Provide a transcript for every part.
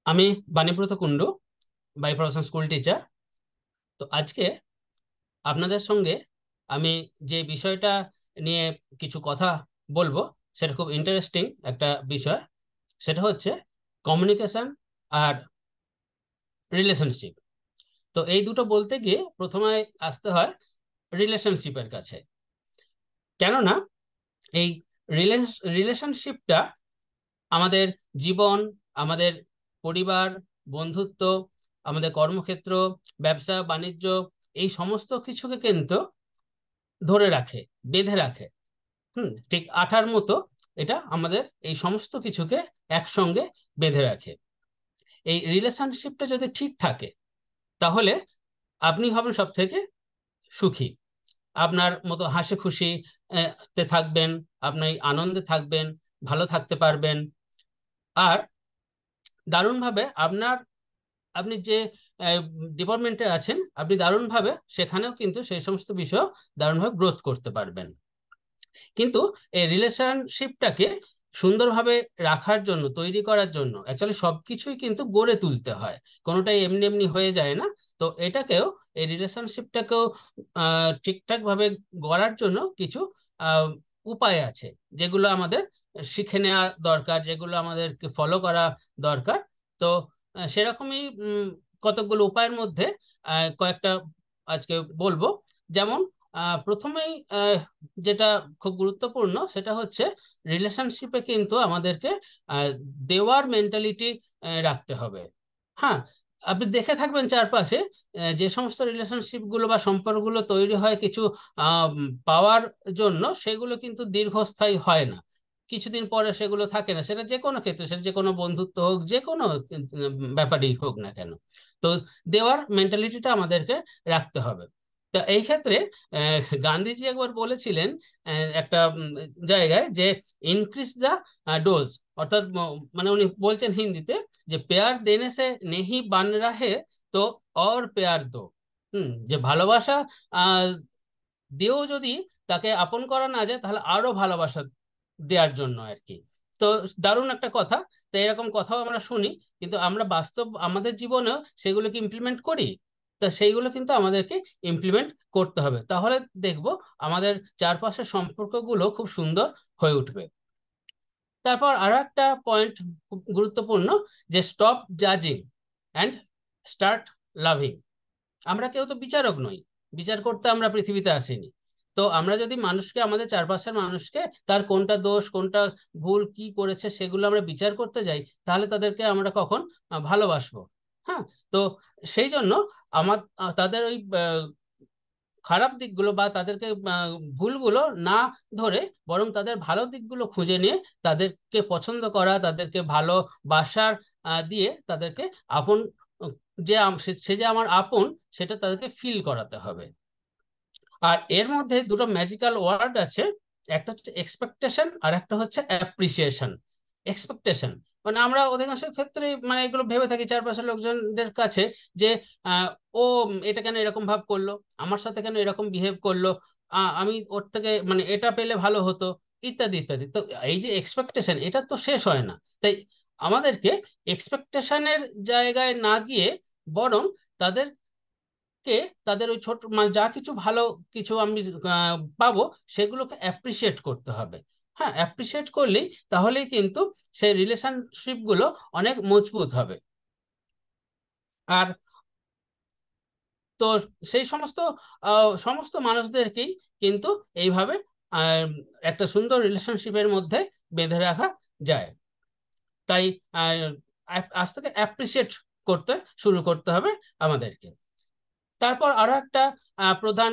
আমি Banibrata Kundu, by profession school teacher. তো আজকে আপনাদের সঙ্গে আমি যে বিষয়টা নিয়ে কিছু কথা বলবো, সেটা খুব ইন্টারেস্টিং একটা বিষয়। সেটা হচ্ছে কমিউনিকেশন আর রিলেশনশিপ। তো এই দুটো বলতে গিয়ে প্রথমে আসতে হয় রিলেশনশিপের কাছে। কেননা এই রিলেশনশিপটা আমাদের জীবন, আমাদের পরিবার, বন্ধুত্ব, আমাদের কর্মক্ষেত্র, ব্যবসা বাণিজ্য, এই সমস্ত কিছুকে কিন্তু ধরে রাখে, বেঁধে রাখে। ঠিক আঠার মতো এটা আমাদের এই সমস্ত কিছুকে একসঙ্গে বেঁধে রাখে। এই রিলেশনশিপটা যদি ঠিক থাকে, তাহলে আপনি হবেন সব থেকে সুখী। আপনার মতো হাসি খুশি তে থাকবেন, আপনি আনন্দে থাকবেন, ভালো থাকতে পারবেন। আর দারুণভাবে আপনি যে ডিপার্টমেন্টে আছেন, আপনি দারুণভাবে সেখানেও কিন্তু সেই সমস্ত বিষয় দারুণভাবে গ্রোথ করতে পারবেন। কিন্তু এই রিলেশনশিপটাকে সুন্দরভাবে রাখার জন্য, তৈরি করার জন্য অ্যাকচুয়ালি সবকিছুই কিন্তু গড়ে তুলতে হয়। কোনোটাই এমনি এমনি হয়ে যায় না। তো এটাকেও, এই রিলেশনশিপটাকেও ঠিকঠাক ভাবে গড়ার জন্য কিছু আহ, উপায় আছে, যেগুলো আমাদের শিখে নেওয়া দরকার, যেগুলো আমাদেরকে ফলো করা দরকার। তো সেরকমই কতকগুলো উপায়ের মধ্যে কয়েকটা আজকে বলবো। যেমন প্রথমেই যেটা খুব গুরুত্বপূর্ণ, সেটা হচ্ছে রিলেশনশিপে কিন্তু আমাদেরকে আহ, দেওয়ার মেন্টালিটি রাখতে হবে। হ্যাঁ, আপনি দেখে থাকবেন চারপাশে যে সমস্ত রিলেশনশিপ গুলো বা সম্পর্কগুলো তৈরি হয় কিছু পাওয়ার জন্য, সেগুলো কিন্তু দীর্ঘস্থায়ী হয় না। কিছুদিন পরে সেগুলো থাকে না। সেটা যে কোনো ক্ষেত্রে, সেটা যে কোনো বন্ধুত্ব হোক, যে কোনো ব্যাপারই হোক না কেন। তো দেওয়ার মেন্টালিটিটা আমাদেরকে রাখতে হবে। তো এই ক্ষেত্রে গান্ধীজি একবার বলেছিলেন একটা জায়গায়, যে ইনক্রিজ দ্য ডোজ। অর্থাৎ মানে উনি বলছেন হিন্দিতে, যে পেয়ার দেনে সে নেহি বান রাহে, তো और পেয়ার দো। যে ভালোবাসা আহ দিয়েও যদি তাকে আপন করা না যায়, তাহলে আরো ভালোবাসা দেওয়ার জন্য আর কি। তো দারুণ একটা কথা। তো এরকম কথাও আমরা শুনি, কিন্তু আমরা বাস্তব আমাদের জীবনেও সেগুলোকে ইমপ্লিমেন্ট করি। তা সেইগুলো কিন্তু আমাদেরকে ইমপ্লিমেন্ট করতে হবে, তাহলে দেখব আমাদের চারপাশের সম্পর্কগুলো খুব সুন্দর হয়ে উঠবে। তারপর আরো একটা পয়েন্ট খুব গুরুত্বপূর্ণ, যে স্টপ জাজিং অ্যান্ড স্টার্ট লাভিং। আমরা কেউ তো বিচারক নই, বিচার করতে আমরা পৃথিবীতে আসিনি। তো আমরা যদি মানুষকে, আমাদের চারপাশের মানুষকে, তার কোনটা দোষ কোনটা ভুল কি করেছে সেগুলো আমরা বিচার করতে যাই, তাহলে তাদেরকে আমরা কখন ভালোবাসবো? হ্যাঁ। তো সেই জন্য আমার তাদের ওই খারাপ দিকগুলো বা তাদেরকে ভুলগুলো না ধরে, বরং তাদের ভালো দিকগুলো খুঁজে নিয়ে তাদেরকে পছন্দ করা, তাদেরকে ভালোবাসার দিয়ে তাদেরকে আপন, আহ, সে যে আমার আপন, সেটা তাদেরকে ফিল করাতে হবে। আর এর মধ্যে দুটো ম্যাজিক্যাল ওয়ার্ড আছে, একটা হচ্ছে এক্সপেকটেশন আর একটা হচ্ছে অ্যাপ্রিসিয়েশন। এক্সপেকটেশন মানে আমরা অধিকাংশ ক্ষেত্রে মানে এগুলো ভেবে থাকি চারপাশের লোকজনদের কাছে, যে আহ, ও এটা কেন এরকম ভাব করলো, আমার সাথে কেন এরকম বিহেভ করলো, আমি ওর থেকে মানে এটা পেলে ভালো হতো, ইত্যাদি ইত্যাদি। তো এই যে এক্সপেকটেশন, এটা তো শেষ হয় না। তাই আমাদেরকে এক্সপেকটেশনের জায়গায় না গিয়ে, বরং তাদের কে, তাদের ওই ছোট মানে যা কিছু ভালো কিছু আমি পাবো, সেগুলোকে অ্যাপ্রিসিয়েট করতে হবে। হ্যাঁ, অ্যাপ্রিসিয়েট করলেই, তাহলেই কিন্তু সেই রিলেশনশিপ গুলো অনেক মজবুত হবে। আর তো সেই সমস্ত মানুষদেরকেই কিন্তু এইভাবে আহ, একটা সুন্দর রিলেশনশিপের মধ্যে বেঁধে রাখা যায়। তাই আজ থেকে অ্যাপ্রিসিয়েট করতে শুরু করতে হবে আমাদেরকে। তারপর আরো একটা প্রধান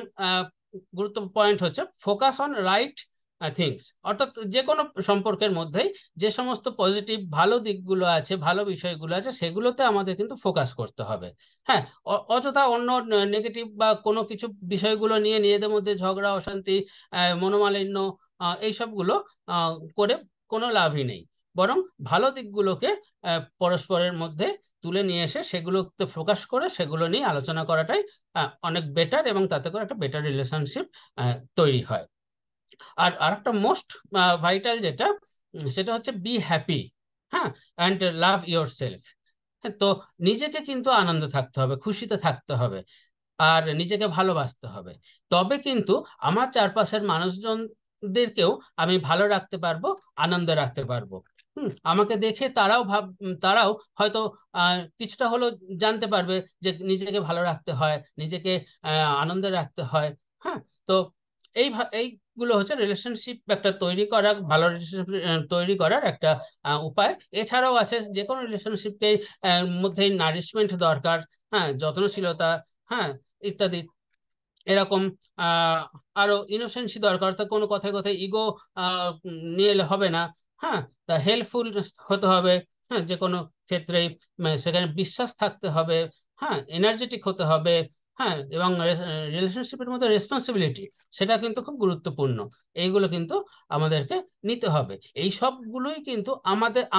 গুরুত্ব পয়েন্ট হচ্ছে ফোকাস অন রাইট থিংস। অর্থাৎ যে কোনো সম্পর্কের মধ্যেই যে সমস্ত পজিটিভ ভালো দিকগুলো আছে, ভালো বিষয়গুলো আছে, সেগুলোতে আমাদের কিন্তু ফোকাস করতে হবে। হ্যাঁ, অযথা অন্য নেগেটিভ বা কোনো কিছু বিষয়গুলো নিয়ে নিজেদের মধ্যে ঝগড়া অশান্তি, মনোমালিন্য, এইসবগুলো করে কোনো লাভই নেই। বরং ভালো দিকগুলোকে পরস্পরের মধ্যে তুলে নিয়ে এসে সেগুলোতে ফোকাস করে সেগুলো নিয়ে আলোচনা করাটাই অনেক বেটার, এবং তাতে করে একটা বেটার রিলেশনশিপ তৈরি হয়। আর আরেকটা মোস্ট ভাইটাল যেটা, সেটা হচ্ছে বি হ্যাপি। হ্যাঁ, অ্যান্ড লাভ ইয়োর সেলফ। হ্যাঁ, তো নিজেকে কিন্তু আনন্দে থাকতে হবে, খুশিতে থাকতে হবে, আর নিজেকে ভালোবাসতে হবে। তবে কিন্তু আমার চারপাশের মানুষজনদেরকেও আমি ভালো রাখতে পারবো, আনন্দে রাখতে পারবো। আমাকে দেখে তারাও হয়তো কিছুটা হলো জানতে পারবে যে নিজেকে ভালো রাখতে হয়, নিজেকে আনন্দে রাখতে হয়। হ্যাঁ, তো এইগুলো হচ্ছে রিলেশনশিপ একটা তৈরি করা, ভালো রিলেশনশিপ তৈরি করার একটা উপায়। এছাড়াও আছে যে কোনো রিলেশনশিপকে মধ্যেই নারিশমেন্ট দরকার, হ্যাঁ, যত্নশীলতা, হ্যাঁ, ইত্যাদি। এরকম আহ আরো ইনোসেন্সি দরকার, অর্থাৎ কোনো কথায় কথায় ইগো নিয়ে এলে হবে না। হ্যাঁ, তা হেল্পফুল হতে হবে, হ্যাঁ, যে কোনো ক্ষেত্রেই। সেখানে বিশ্বাস থাকতে হবে, হ্যাঁ, এনার্জেটিক হতে হবে। হ্যাঁ, এবং রিলেশনশিপের মধ্যে রেসপন্সিবিলিটি, সেটা কিন্তু খুব গুরুত্বপূর্ণ। এইগুলো কিন্তু আমাদেরকে নিতে হবে। এই সবগুলোই কিন্তু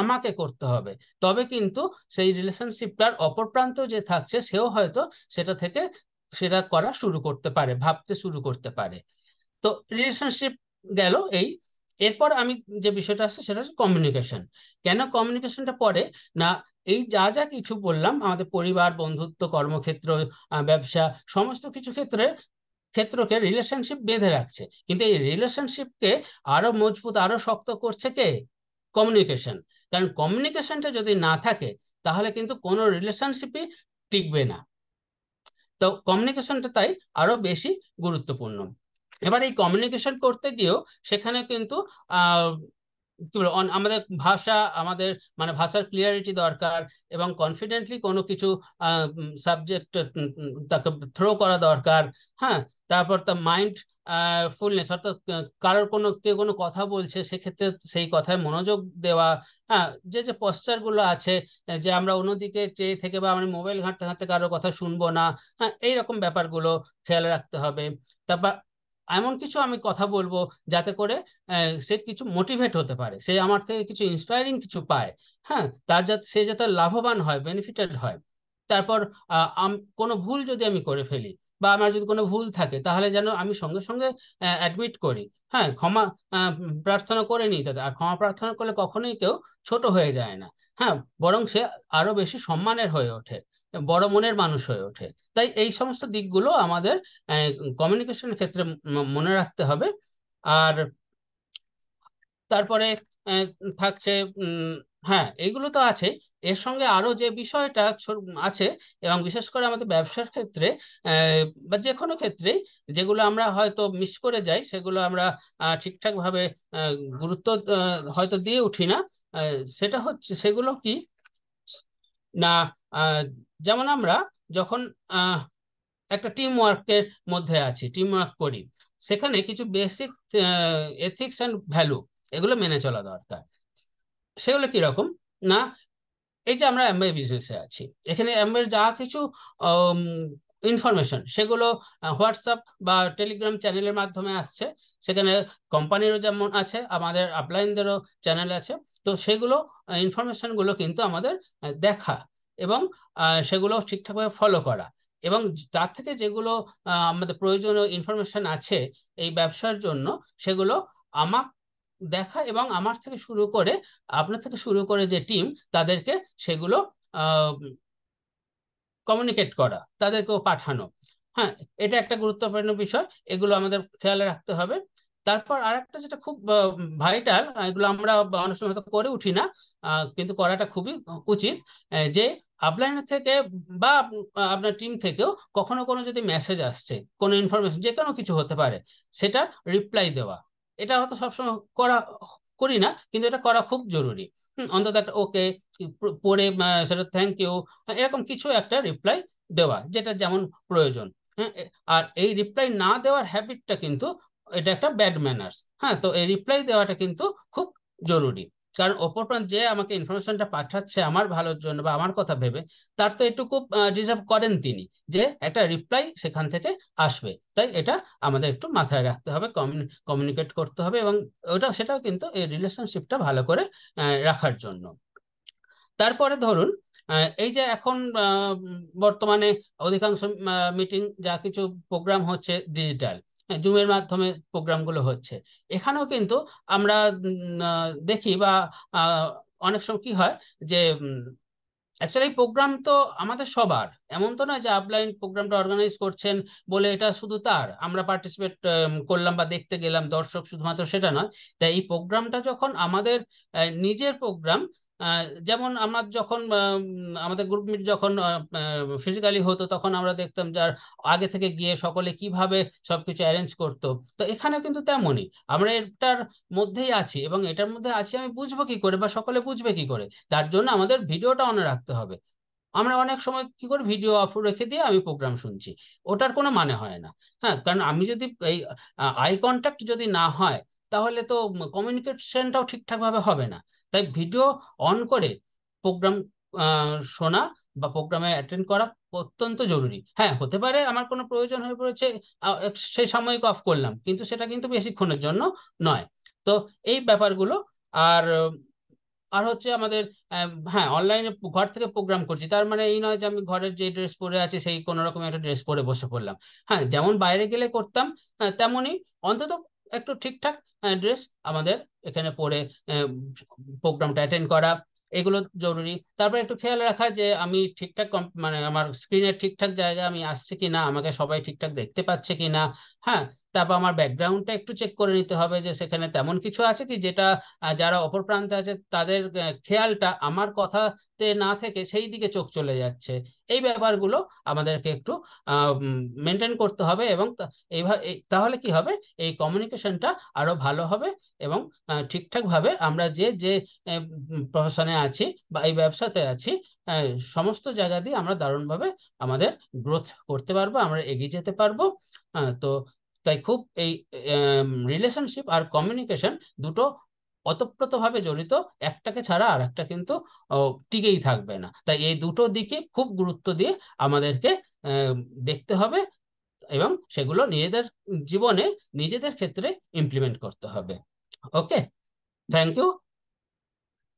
আমাকে করতে হবে। তবে কিন্তু সেই রিলেশনশিপটার অপর প্রান্তেও যে থাকছে, সেও হয়তো সেটা থেকে সেটা করা শুরু করতে পারে, ভাবতে শুরু করতে পারে। তো রিলেশনশিপ গেল এই। এরপর আমি যে বিষয়টা আছে সেটা হচ্ছে কমিউনিকেশন। কেন কমিউনিকেশনটা পড়ে না, এই যা যা কিছু বললাম, আমাদের পরিবার, বন্ধুত্ব, কর্মক্ষেত্র, ব্যবসা, সমস্ত কিছু ক্ষেত্রকে রিলেশনশিপ বেঁধে রাখছে, কিন্তু এই রিলেশনশিপকে আরো মজবুত, আরো শক্ত করছে কে? কমিউনিকেশন। কারণ কমিউনিকেশনটা যদি না থাকে, তাহলে কিন্তু কোনো রিলেশনশিপই টিকবে না। তো কমিউনিকেশনটা তাই আরো বেশি গুরুত্বপূর্ণ। এবার এই কমিউনিকেশন করতে গিয়েও সেখানে কিন্তু আহ কি বলবো, আমাদের ভাষা, আমাদের মানে ভাষার ক্লিয়ারিটি দরকার, এবং কনফিডেন্টলি কোনো কিছু সাবজেক্ট তাকে থ্রো করা দরকার। হ্যাঁ, তারপর তার মাইন্ড ফুলনেস, অর্থাৎ কেউ কোনো কথা বলছে, সেক্ষেত্রে সেই কথায় মনোযোগ দেওয়া। হ্যাঁ, যে যে পশ্চার গুলো আছে, যে আমরা অন্যদিকে চেয়ে থেকে বা আমরা মোবাইল ঘাঁটতে ঘাঁটতে কারোর কথা শুনবো না, হ্যাঁ, এইরকম ব্যাপারগুলো খেয়াল রাখতে হবে। তারপর এমন কিছু আমি কথা বলবো যাতে করে সে কিছু মোটিভেট হতে পারে, সে আমার থেকে কিছু ইন্সপায়ারিং কিছু পায়। হ্যাঁ, সে যাতে লাভবান হয়, বেনিফিটেড হয়। তারপর কোনো ভুল যদি আমি করে ফেলি, বা আমার যদি কোনো ভুল থাকে, তাহলে যেন আমি সঙ্গে সঙ্গে অ্যাডমিট করি, হ্যাঁ, ক্ষমা প্রার্থনা করে নিই তাদের। আর ক্ষমা প্রার্থনা করলে কখনোই কেউ ছোট হয়ে যায় না। হ্যাঁ, বরং সে আরো বেশি সম্মানের হয়ে ওঠে, বড় মনের মানুষ হয়ে ওঠে। তাই এই সমস্ত দিকগুলো আমাদের কমিউনিকেশনের ক্ষেত্রে মনে রাখতে হবে। আর তারপরে আহ, থাকছে হ্যাঁ, এইগুলো তো আছে। এর সঙ্গে আরো যে বিষয়টা আছে, এবং বিশেষ করে আমাদের ব্যবসার ক্ষেত্রে বা যে কোনো ক্ষেত্রেই, যেগুলো আমরা হয়তো মিস করে যাই, সেগুলো আমরা ঠিকঠাক ভাবে গুরুত্ব হয়তো দিয়ে উঠি না। সেটা হচ্ছে, সেগুলো কি না, আহ, যেমন আমরা যখন আহ, একটা টিম ওয়ার্কের মধ্যে আছি, টিম ওয়ার্ক করি, সেখানে কিছু বেসিক এথিক্স অ্যান্ড ভ্যালু, এগুলো মেনে চলা দরকার। সেগুলো কিরকম না, এই যে আমরা এমবিএ বিজনেসে আছি, এখানে এমবিএর যা কিছু ইনফরমেশন, সেগুলো হোয়াটসঅ্যাপ বা টেলিগ্রাম চ্যানেলের মাধ্যমে আসছে। সেখানে কোম্পানিরও যেমন আছে, আমাদের আপলাইনদেরও চ্যানেল আছে। তো সেগুলো ইনফরমেশনগুলো কিন্তু আমাদের দেখা, এবং সেগুলো ঠিকঠাকভাবে ফলো করা, এবং তার থেকে যেগুলো আমাদের প্রয়োজনীয় ইনফরমেশন আছে এই ব্যবসার জন্য, সেগুলো আমার দেখা, এবং আমার থেকে শুরু করে, আপনার থেকে শুরু করে যে টিম, তাদেরকে সেগুলো কমিউনিকেট করা, তাদেরকেও পাঠানো। হ্যাঁ, এটা একটা গুরুত্বপূর্ণ বিষয়, এগুলো আমাদের খেয়াল রাখতে হবে। তারপর আরেকটা যেটা খুব ভাইটাল, এগুলো আমরা অনেক সময় হয়তো করে উঠি না, কিন্তু করাটা খুবই উচিত, যে আপলাইনের থেকে বা আপনার টিম থেকেও কখনো কোনো যদি মেসেজ আসছে, কোনো ইনফরমেশন, যে কোনো কিছু হতে পারে, সেটা রিপ্লাই দেওয়া। এটা হয়তো সবসময় করি না, কিন্তু এটা করা খুব জরুরি। অন্তত একটা ওকে পড়ে সেটা থ্যাংক ইউ, এরকম কিছু একটা রিপ্লাই দেওয়া, যেটা যেমন প্রয়োজন। হ্যাঁ, আর এই রিপ্লাই না দেওয়ার হ্যাবিটটা কিন্তু, এটা একটা ব্যাড ম্যানার্স। হ্যাঁ, তো এই রিপ্লাই দেওয়াটা কিন্তু খুব জরুরি। কারণ অপরপ্রাণ যে আমাকে ইনফরমেশনটা পাঠাচ্ছে আমার ভালোর জন্য বা আমার কথা ভেবে, তার তো এটুকু ডিজার্ভ করেন তিনি, যে একটা রিপ্লাই সেখান থেকে আসবে। তাই এটা আমাদের একটু মাথায় রাখতে হবে, কমিউনিকেট করতে হবে, এবং সেটাও কিন্তু এই রিলেশনশিপটা ভালো করে রাখার জন্য। তারপরে ধরুন, এই যে এখন বর্তমানে অধিকাংশ মিটিং, যা কিছু প্রোগ্রাম হচ্ছে ডিজিটাল, জুমের মাধ্যমে প্রোগ্রামগুলো হচ্ছে। এখানেও কিন্তু আমরা দেখি বা আহ, অনেক সময় কি হয় যে অ্যাকচুয়ালি প্রোগ্রাম তো আমাদের সবার, এমন তো নয় যে আপলাইন প্রোগ্রামটা অর্গানাইজ করছেন বলে এটা শুধু তার, আমরা পার্টিসিপেট করলাম বা দেখতে গেলাম, দর্শক শুধুমাত্র সেটা নয়। তাই এই প্রোগ্রামটা যখন আমাদের নিজের প্রোগ্রাম, যেমন আমরা যখন আমাদের গ্রুপ মিট যখন ফিজিক্যালি হতো, তখন আমরা দেখতাম যার আগে থেকে গিয়ে সকলে কিভাবে সবকিছু অ্যারেঞ্জ করতো। তো এখানে কিন্তু তেমনই, আমরা এটার মধ্যেই আছি, এবং এটার মধ্যে আছি আমি বুঝবো কি করে বা সকলে বুঝবে কি করে? তার জন্য আমাদের ভিডিওটা অন রাখতে হবে। আমরা অনেক সময় কি করি, ভিডিও অফ রেখে দিয়ে আমি প্রোগ্রাম শুনছি, ওটার কোনো মানে হয় না। হ্যাঁ, কারণ আমি যদি এই আই কন্ট্যাক্ট যদি না হয়, তাহলে তো কমিউনিকেশনটাও ঠিকঠাক ভাবে হবে না। তাই ভিডিও অন করে প্রোগ্রাম শোনা বা প্রোগ্রামে অ্যাটেন্ড করা অত্যন্ত জরুরি। হ্যাঁ, হতে পারে আমার কোনো প্রয়োজন হয়ে পড়েছে, সেই সাময়িক অফ করলাম, কিন্তু সেটা কিন্তু বেশিক্ষণের জন্য নয়। তো এই ব্যাপারগুলো। আর আর হচ্ছে আমাদের হ্যাঁ, অনলাইনে ঘর থেকে প্রোগ্রাম করছি, তার মানে এই নয় যে আমি ঘরের যে ড্রেস পরে আছি সেই কোনো রকম একটা ড্রেস পরে বসে পড়লাম। হ্যাঁ, যেমন বাইরে গেলে করতাম, তেমনই অন্তত একটু ঠিকঠাক ড্রেস আমাদের এখানে পরে প্রোগ্রামটা অ্যাটেন্ড করা, এগুলো জরুরি। তারপরে একটু খেয়াল রাখা যে আমি ঠিকঠাক মানে আমার স্ক্রিনের ঠিকঠাক জায়গায় আমি আসছি কিনা, আমাকে সবাই ঠিকঠাক দেখতে পাচ্ছে কিনা। হ্যাঁ, তারপর আমার ব্যাকগ্রাউন্ডটা একটু চেক করে নিতে হবে যে সেখানে তেমন কিছু আছে কি যেটা যারা অপর প্রান্তে আছে তাদের খেয়ালটা আমার কথাতে না থেকে সেই দিকে চোখ চলে যাচ্ছে। এই ব্যাপারগুলো আমাদেরকে একটু মেনটেন করতে হবে, এবং এইভাবে তাহলে কি হবে, এই কমিউনিকেশনটা আরো ভালো হবে, এবং ঠিকঠাকভাবে আমরা যে যে প্রফেশনে আছি বা এই ব্যবসাতে আছি, আহ, সমস্ত জায়গা দিয়ে আমরা দারুণভাবে আমাদের গ্রোথ করতে পারবো, আমরা এগিয়ে যেতে পারবো। তো তাই খুব এই রিলেশনশিপ আর কমিউনিকেশন দুটো ওতপ্রোতভাবে জড়িত, একটাকে ছাড়া আর একটা কিন্তু টিকেই থাকবে না। তাই এই দুটো দিকে খুব গুরুত্ব দিয়ে আমাদেরকে আহ, দেখতে হবে, এবং সেগুলো নিজেদের জীবনে নিজেদের ক্ষেত্রে ইমপ্লিমেন্ট করতে হবে। ওকে, থ্যাংক ইউ।